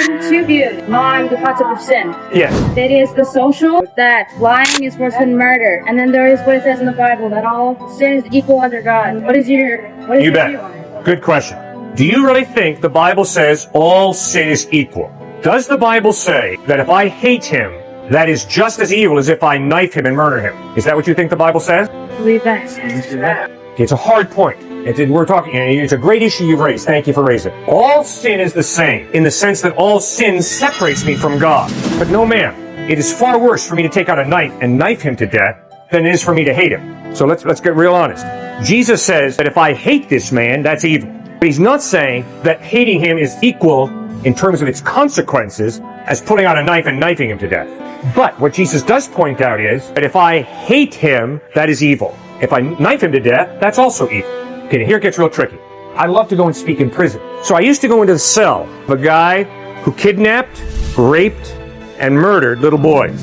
there's two views on the concept of sin. Yes. That is the social, that lying is worse than murder. And then there is what it says in the Bible, that all sin is equal under God. What is your view on it? Good question. Do you really think the Bible says all sin is equal? Does the Bible say that if I hate him, that is just as evil as if I knife him and murder him? Is that what you think the Bible says? I believe that. It's a hard point. It's a great issue you've raised. Thank you for raising it. All sin is the same, in the sense that all sin separates me from God. But no, ma'am. It is far worse for me to take out a knife and knife him to death than it is for me to hate him. So let's get real honest. Jesus says that if I hate this man, that's evil. But he's not saying that hating him is equal in terms of its consequences as pulling out a knife and knifing him to death. But what Jesus does point out is that if I hate him, that is evil. If I knife him to death, that's also evil. Okay, here it gets real tricky. I love to go and speak in prison. So I used to go into the cell of a guy who kidnapped, raped, and murdered little boys.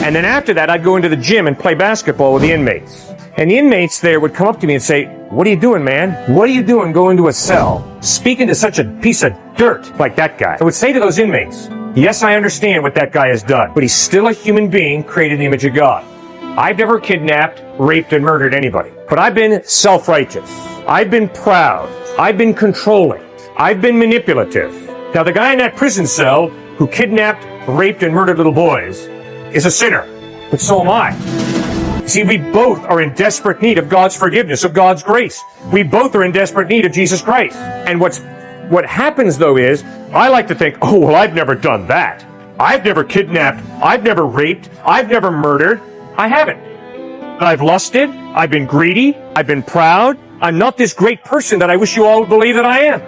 And then after that, I'd go into the gym and play basketball with the inmates. And the inmates there would come up to me and say, "What are you doing, man? What are you doing going to a cell, speaking to such a piece of dirt like that guy?" I would say to those inmates, "Yes, I understand what that guy has done, but he's still a human being created in the image of God. I've never kidnapped, raped, and murdered anybody. But I've been self-righteous. I've been proud. I've been controlling. I've been manipulative." Now, the guy in that prison cell who kidnapped, raped, and murdered little boys is a sinner. But so am I. See, we both are in desperate need of God's forgiveness, of God's grace. We both are in desperate need of Jesus Christ. And what happens, though, is I like to think, oh, well, I've never done that. I've never kidnapped. I've never raped. I've never murdered. I haven't. I've lusted. I've been greedy. I've been proud. I'm not this great person that I wish you all would believe that I am.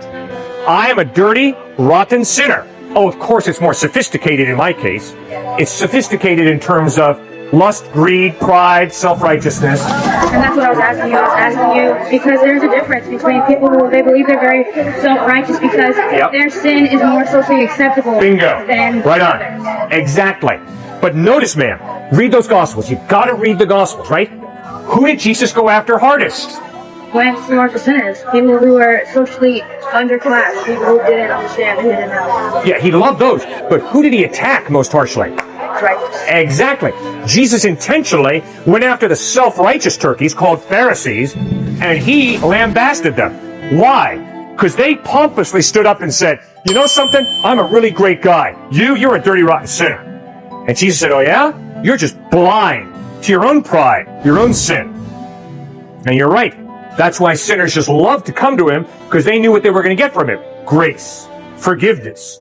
I am a dirty, rotten sinner. Oh, of course, it's more sophisticated in my case. It's sophisticated in terms of lust, greed, pride, self-righteousness. And that's what I was asking you. I was asking you because there's a difference between people who they believe they're very self-righteous because their sin is more socially acceptable than right on. others. Exactly. But notice, ma'am, read those Gospels. You've got to read the Gospels, right? Who did Jesus go after hardest? Went towards the sinners, people who were socially underclassed, people who didn't understand, who didn't know. Yeah, he loved those. But who did he attack most harshly? Righteous. Exactly. Jesus intentionally went after the self-righteous turkeys called Pharisees, and he lambasted them. Why? Because they pompously stood up and said, "You know something? I'm a really great guy. You're a dirty, rotten sinner." And Jesus said, "Oh yeah? You're just blind to your own pride, your own sin." And you're right. That's why sinners just loved to come to him, because they knew what they were going to get from him. Grace. Forgiveness.